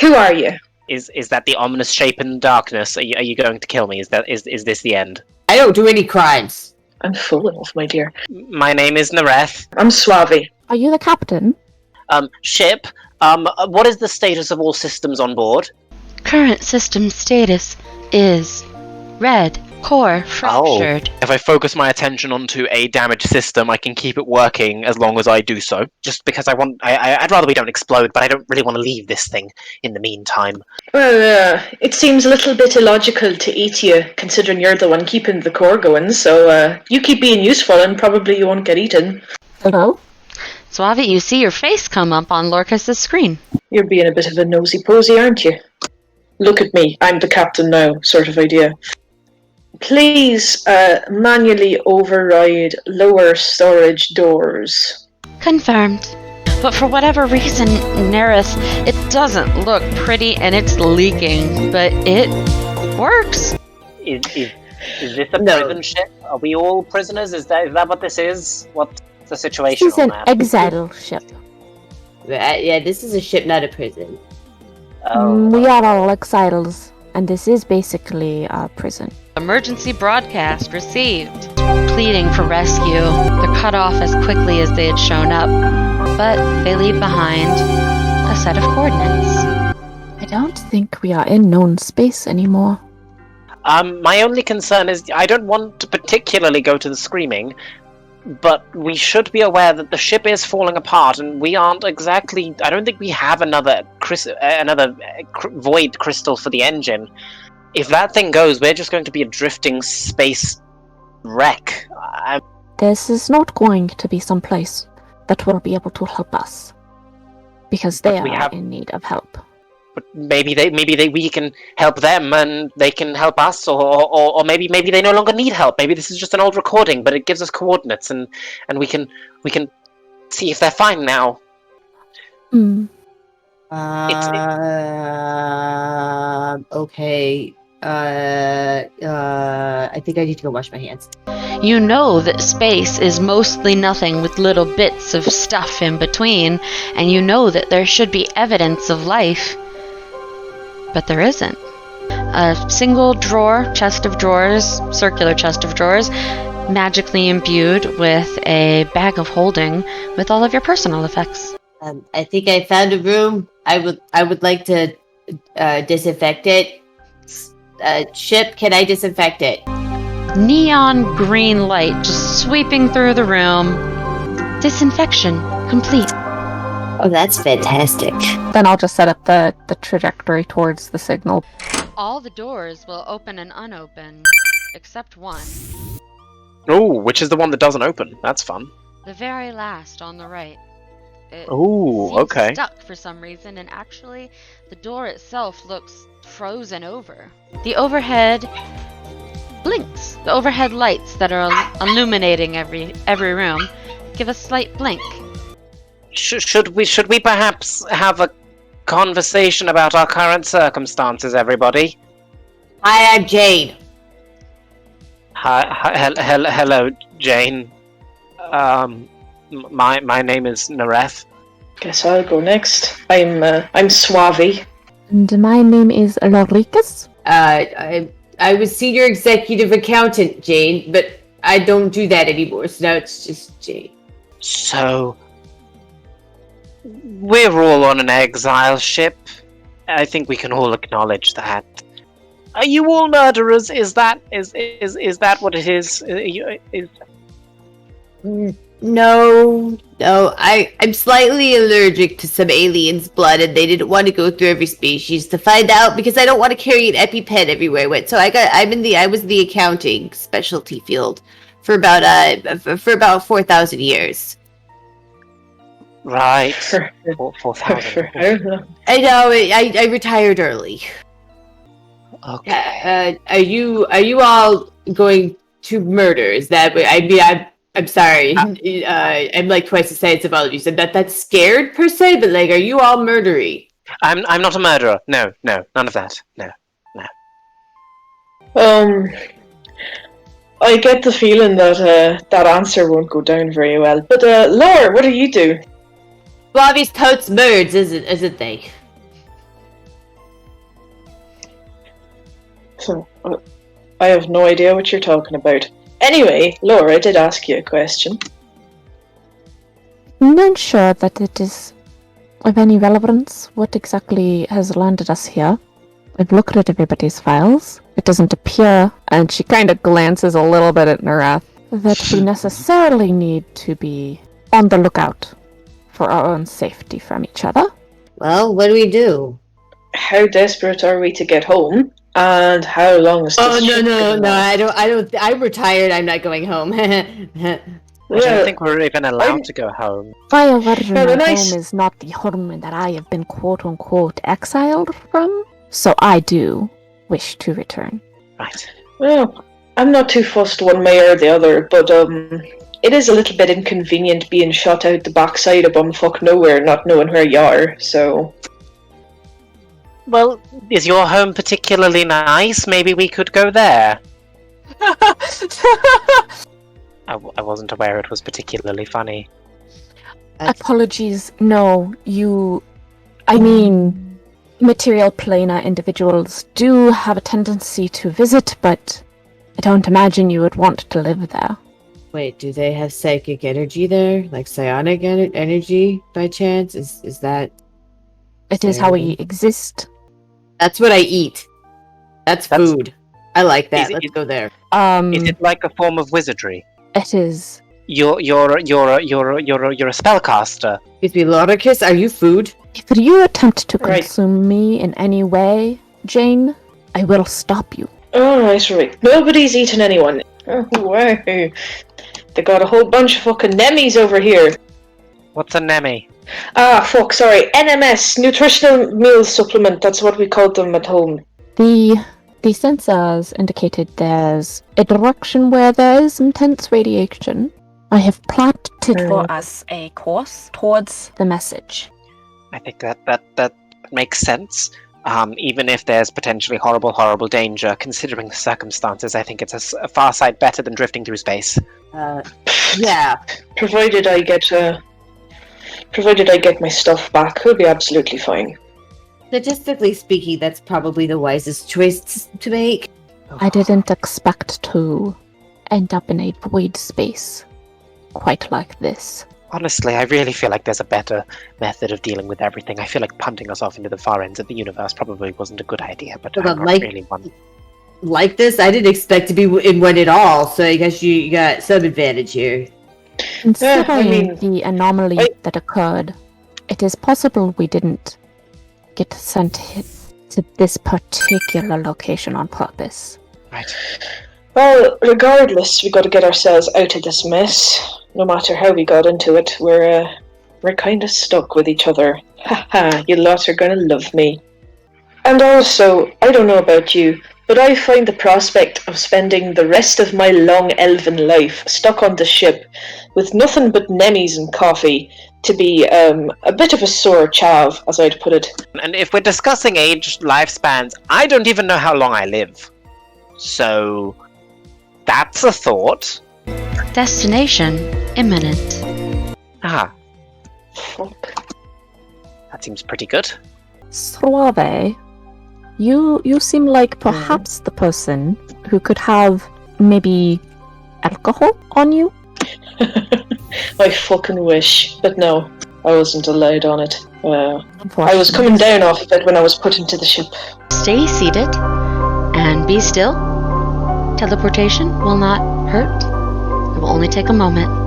Who are you? Is that the ominous shape in darkness? Are you going to kill me? Is this the end? I don't do any crimes. I'm full enough, my dear. My name is Nareth. I'm Suave. Are you the captain? Ship. What is the status of all systems on board? Current system status is red. Core fractured. If I focus my attention onto a damaged system, I can keep it working as long as I do so. Just because I'd rather we don't explode, but I don't really want to leave this thing in the meantime. Well, it seems a little bit illogical to eat you, considering you're the one keeping the core going, so you keep being useful and probably you won't get eaten. Hello? Suave, you see your face come up on Lorcas's screen. You're being a bit of a nosy-posy, aren't you? Look at me, I'm the captain now, sort of idea. Please manually override lower storage doors. Confirmed. But for whatever reason, Nerith, it doesn't look pretty and it's leaking, but it works. Is this a prison ship? Are we all prisoners? Is that what this is? What's the situation? This is an exile ship. Yeah, this is a ship, not a prison. We are all exiles, and this is basically a prison. Emergency broadcast received. Pleading for rescue. They're cut off as quickly as they had shown up, but they leave behind a set of coordinates. I don't think we are in known space anymore. My only concern is I don't want to particularly go to the screaming, but we should be aware that the ship is falling apart, and we aren't exactly. I don't think we have another void crystal for the engine. If that thing goes, we're just going to be a drifting space wreck. This is not going to be some place that will be able to help us, because they are in need of help. But maybe we can help them, and they can help us, or maybe they no longer need help. Maybe this is just an old recording, but it gives us coordinates, and we can see if they're fine now. Okay. I think I need to go wash my hands. You know that space is mostly nothing with little bits of stuff in between, and you know that there should be evidence of life, but there isn't. A single drawer, chest of drawers, circular chest of drawers, magically imbued with a bag of holding with all of your personal effects. I think I found a room. I would like to disinfect it. Ship, can I disinfect it? Neon green light just sweeping through the room. Disinfection complete. Oh, that's fantastic. Then I'll just set up the trajectory towards the signal. All the doors will open and unopen, except one. Oh, which is the one that doesn't open? That's fun. The very last on the right. It seems okay. Stuck for some reason, and actually, the door itself looks frozen over. The overhead blinks. The overhead lights that are illuminating every room give a slight blink. Should we perhaps have a conversation about our current circumstances, everybody? Hi, I'm Jane. Hello, Jane. My name is Nareth. Guess I'll go next. I'm Suave. And my name is Loricus. I was senior executive accountant, Jane, but I don't do that anymore, so now it's just Jane. So, we're all on an exile ship. I think we can all acknowledge that. Are you all murderers? Is that what it is? No. I'm slightly allergic to some aliens' blood, and they didn't want to go through every species to find out because I don't want to carry an EpiPen everywhere I went. So I was the accounting specialty field for about 4,000 years. Right. 4,000. I know. I retired early. Okay. Are you all going to murder? Is that what I mean? I'm sorry. I'm like twice the size of all of you. So that's scared per se, but like, are you all murdery? I'm not a murderer. No, none of that. No. I get the feeling that that answer won't go down very well. But Laura, what do you do? Suave's totes birds, isn't they? I have no idea what you're talking about. Anyway, Laura did ask you a question. I'm not sure that it is of any relevance what exactly has landed us here. I've looked at everybody's files. It doesn't appear, and she kind of glances a little bit at Narath, that we necessarily need to be on the lookout for our own safety from each other. Well, what do we do? How desperate are we to get home? And how long is this ship gonna last? I'm retired. I'm not going home. I don't think we're even allowed to go home. My original the nice- home is not the home that I have been quote-unquote exiled from, so I do wish to return. Right. Well, I'm not too fussed one way or the other, but it is a little bit inconvenient being shot out the backside of bumfuck nowhere, not knowing where you are, so... Well, is your home particularly nice? Maybe we could go there. I wasn't aware it was particularly funny. Apologies, no, material planar individuals do have a tendency to visit, but I don't imagine you would want to live there. Wait, do they have psychic energy there? Like psionic energy, by chance? Is that... It is how we exist. That's what I eat. That's food. I like that. Let's go there. Is it like a form of wizardry? It is. You're a spellcaster. Excuse me, Loricus, are you food? If you attempt to Right. consume me in any way, Jane, I will stop you. Right. Nobody's eating anyone. Oh, wow. They got a whole bunch of fucking Nemis over here. What's a Nemi? Fuck, sorry. NMS, Nutritional Meal Supplement, that's what we called them at home. The sensors indicated there's a direction where there is intense radiation. I have plotted for us a course towards the message. I think that makes sense. Even if there's potentially horrible danger, considering the circumstances, I think it's a far sight better than drifting through space. Yeah. Provided I get my stuff back, we'll be absolutely fine. Statistically speaking, that's probably the wisest choice to make. I didn't expect to end up in a void space quite like this. Honestly, I really feel like there's a better method of dealing with everything. I feel like punting us off into the far ends of the universe probably wasn't a good idea, but I'm not really one. Like this, I didn't expect to be in one at all, so I guess you got some advantage here. Considering the anomaly that occurred, it is possible we didn't get sent to this particular location on purpose. Right. Well, regardless, we got to get ourselves out of this mess. No matter how we got into it, we're kind of stuck with each other. Haha, you lot are gonna love me. And also, I don't know about you, but I find the prospect of spending the rest of my long elven life stuck on the ship with nothing but Nemis and coffee to be a bit of a sore chav, as I'd put it. And if we're discussing age lifespans, I don't even know how long I live. So, that's a thought. Destination imminent. Ah, Fuck. that seems pretty good. Suave, you seem like perhaps the person who could have maybe alcohol on you? I fucking wish. But no, I wasn't allowed on it. I was coming down off of it when I was put into the ship. Stay seated and be still. Teleportation will not hurt. It will only take a moment.